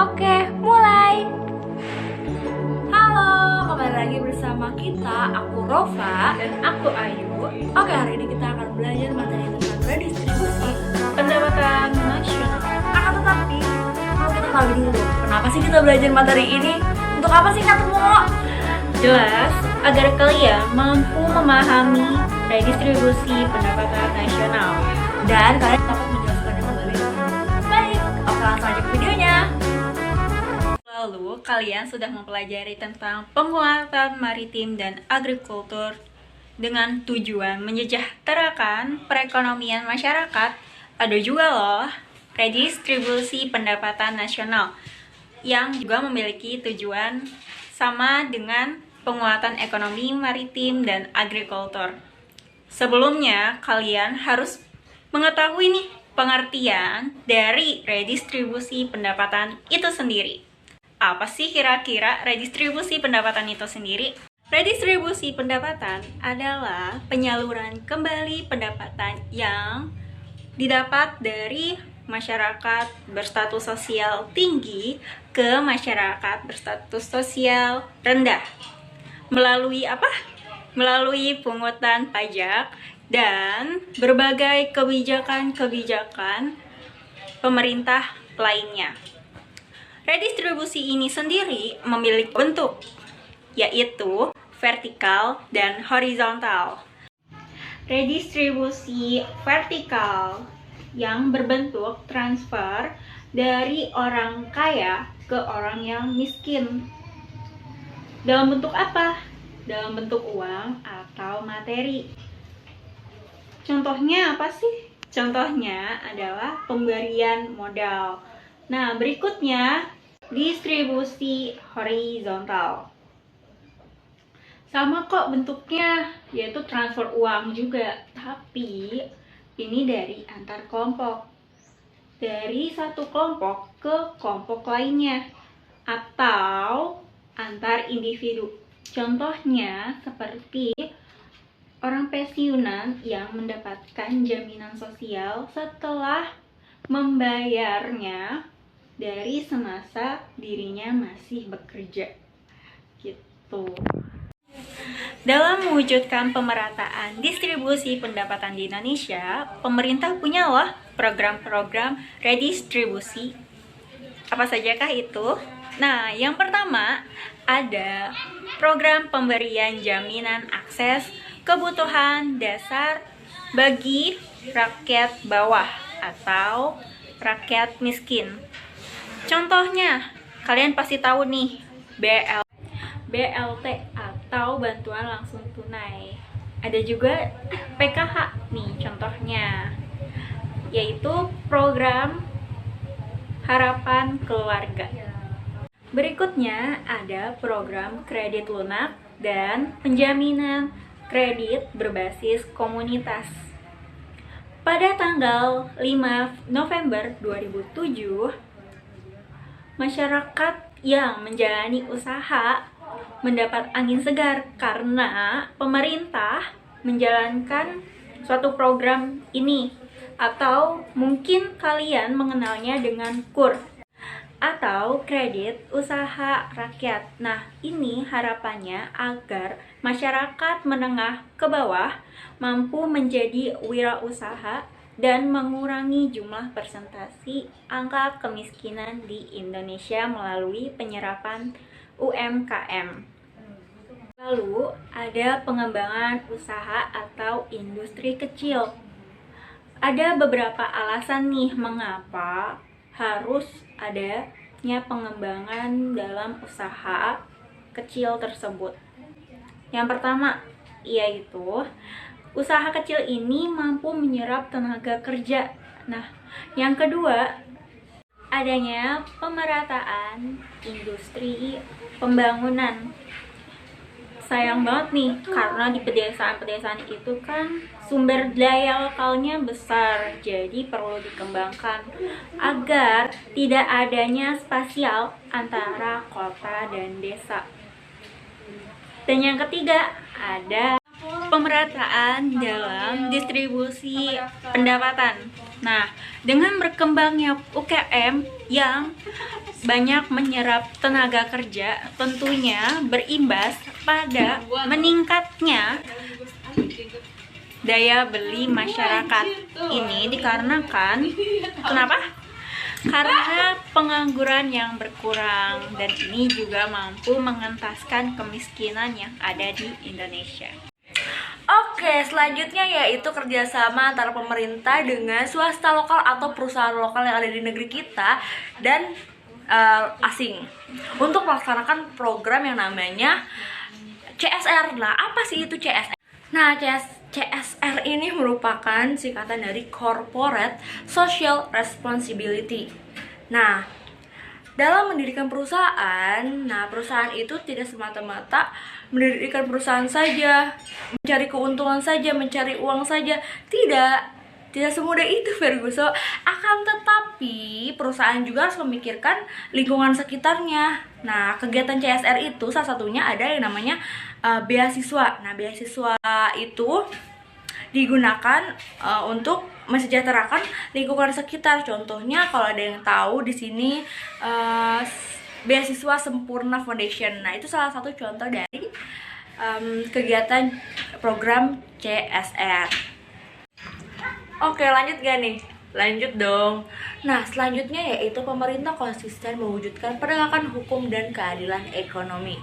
Oke, mulai. Halo, kembali lagi bersama kita. Aku Rova Dan aku Ayu. Oke, hari ini kita akan belajar materi tentang redistribusi. Pendapatan nasional. Akan tetapi, mau kita tahu dulu, kenapa sih kita belajar materi ini? Untuk apa sih ketemu? Jelas, agar kalian mampu memahami redistribusi pendapatan nasional. Dan kalian dapat menjelaskannya kembali. Baik, oke langsung aja ke videonya. Lalu, kalian sudah mempelajari tentang penguatan maritim dan agrikultur dengan tujuan menyejahterakan perekonomian masyarakat. Ada juga loh redistribusi pendapatan nasional yang juga memiliki tujuan sama dengan penguatan ekonomi maritim dan agrikultur. Sebelumnya, kalian harus mengetahui nih pengertian dari redistribusi pendapatan itu sendiri. Apa sih kira-kira redistribusi pendapatan itu sendiri? Redistribusi pendapatan adalah penyaluran kembali pendapatan yang didapat dari masyarakat berstatus sosial tinggi ke masyarakat berstatus sosial rendah. Melalui apa? Melalui pungutan pajak dan berbagai kebijakan-kebijakan pemerintah lainnya. Redistribusi ini sendiri memiliki bentuk, yaitu vertikal dan horizontal. Redistribusi vertikal yang berbentuk transfer dari orang kaya ke orang yang miskin. Dalam bentuk apa? Dalam bentuk uang atau materi. Contohnya apa sih? Contohnya adalah pemberian modal. Nah, berikutnya distribusi horizontal. Sama kok bentuknya, yaitu transfer uang juga, tapi ini dari antar kelompok. Dari satu kelompok ke kelompok lainnya atau antar individu. Contohnya seperti orang pensiunan yang mendapatkan jaminan sosial setelah membayarnya dari semasa dirinya masih bekerja. Gitu. Dalam mewujudkan pemerataan distribusi pendapatan di Indonesia, pemerintah punya loh program-program redistribusi. Apa sajakah itu? Nah, yang pertama ada program pemberian jaminan akses kebutuhan dasar bagi rakyat bawah atau rakyat miskin. Contohnya, kalian pasti tahu nih, BLT atau bantuan langsung tunai. Ada juga PKH nih contohnya, yaitu program harapan keluarga. Berikutnya ada program kredit lunak dan penjaminan kredit berbasis komunitas. Pada tanggal 5 November 2007, masyarakat yang menjalani usaha mendapat angin segar karena pemerintah menjalankan suatu program ini, atau mungkin kalian mengenalnya dengan KUR atau kredit usaha rakyat. Nah, ini harapannya agar masyarakat menengah ke bawah mampu menjadi wirausaha dan mengurangi jumlah persentase angka kemiskinan di Indonesia melalui penyerapan UMKM. Lalu ada pengembangan usaha atau industri kecil. Ada beberapa alasan nih mengapa harus adanya pengembangan dalam usaha kecil tersebut. Yang pertama, yaitu usaha kecil ini mampu menyerap tenaga kerja. Nah, yang kedua, adanya pemerataan industri pembangunan. Sayang banget nih, karena di pedesaan-pedesaan itu kan sumber daya lokalnya besar, jadi perlu dikembangkan agar tidak adanya spasial antara kota dan desa. Dan yang ketiga, ada pemerataan dalam distribusi pendapatan. Nah, dengan berkembangnya UKM yang banyak menyerap tenaga kerja, tentunya berimbas pada meningkatnya daya beli masyarakat. Ini dikarenakan kenapa? Karena pengangguran yang berkurang, dan ini juga mampu mengentaskan kemiskinan yang ada di Indonesia. Oke, selanjutnya yaitu kerjasama antara pemerintah dengan swasta lokal atau perusahaan lokal yang ada di negeri kita dan asing untuk melaksanakan program yang namanya CSR. Nah, apa sih itu CSR? Nah, CSR ini merupakan singkatan dari Corporate Social Responsibility. Nah, dalam mendirikan perusahaan, perusahaan itu tidak semata-mata mendirikan perusahaan saja, mencari keuntungan saja, mencari uang saja. Tidak semudah itu, Ferguso. Akan tetapi, perusahaan juga harus memikirkan lingkungan sekitarnya. Nah, kegiatan CSR itu salah satunya ada yang namanya beasiswa. Nah, beasiswa itu digunakan untuk mensejahterakan lingkungan sekitar. Contohnya, kalau ada yang tahu di sini beasiswa Sempurna Foundation. Nah, itu salah satu contoh dari kegiatan program CSR. Oke, lanjut gak nih? Lanjut dong. Nah, selanjutnya yaitu pemerintah konsisten mewujudkan penegakan hukum dan keadilan ekonomi.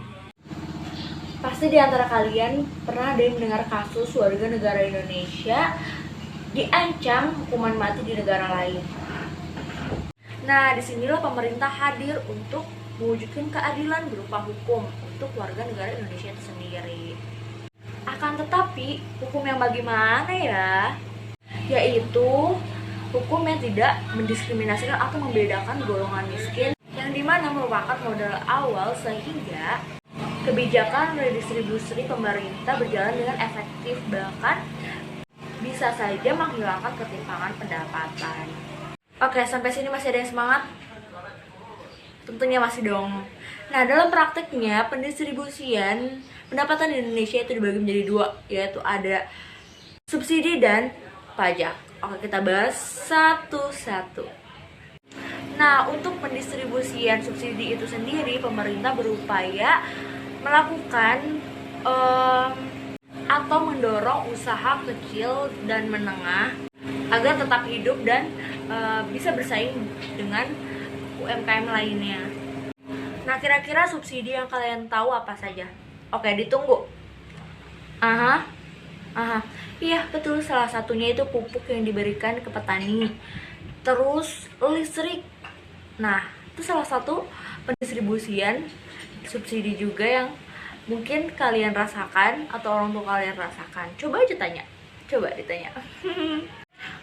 Pasti di antara kalian pernah ada yang mendengar kasus warga negara Indonesia diancam hukuman mati di negara lain. Nah, disinilah pemerintah hadir untuk mewujudkan keadilan berupa hukum untuk warga negara Indonesia itu sendiri. Akan tetapi, hukum yang bagaimana ya? Yaitu hukum yang tidak mendiskriminasikan atau membedakan golongan miskin, yang dimana merupakan modal awal sehingga kebijakan redistribusi pemerintah berjalan dengan efektif, bahkan bisa saja menghilangkan ketimpangan pendapatan. Oke, sampai sini masih ada yang semangat? Tentunya masih dong. Nah, dalam prakteknya pendistribusian pendapatan di Indonesia itu dibagi menjadi dua, yaitu ada subsidi dan pajak. Oke, kita bahas satu-satu. Nah, untuk pendistribusian subsidi itu sendiri, pemerintah berupaya melakukan atau mendorong usaha kecil dan menengah agar tetap hidup dan bisa bersaing dengan UMKM lainnya. Nah, kira-kira subsidi yang kalian tahu apa saja? Oke, ditunggu. Iya, betul, salah satunya itu pupuk yang diberikan ke petani. Terus listrik. Nah, itu salah satu pendistribusian subsidi juga yang mungkin kalian rasakan atau orang tua kalian rasakan. Coba aja tanya. Coba ditanya.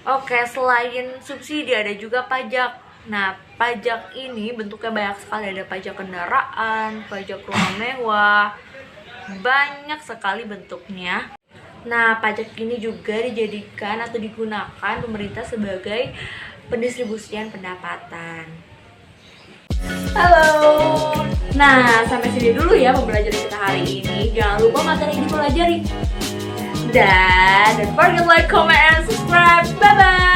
Oke, selain subsidi ada juga pajak. Nah, pajak ini bentuknya banyak sekali. Ada pajak kendaraan, pajak rumah mewah. Banyak sekali bentuknya. Nah, pajak ini juga dijadikan atau digunakan pemerintah sebagai pendistribusian pendapatan. Halo. Nah, sampai sini dulu ya pembelajaran kita hari ini. Jangan lupa materi yang dipelajari. Dan don't forget like, comment, and subscribe. Bye-bye.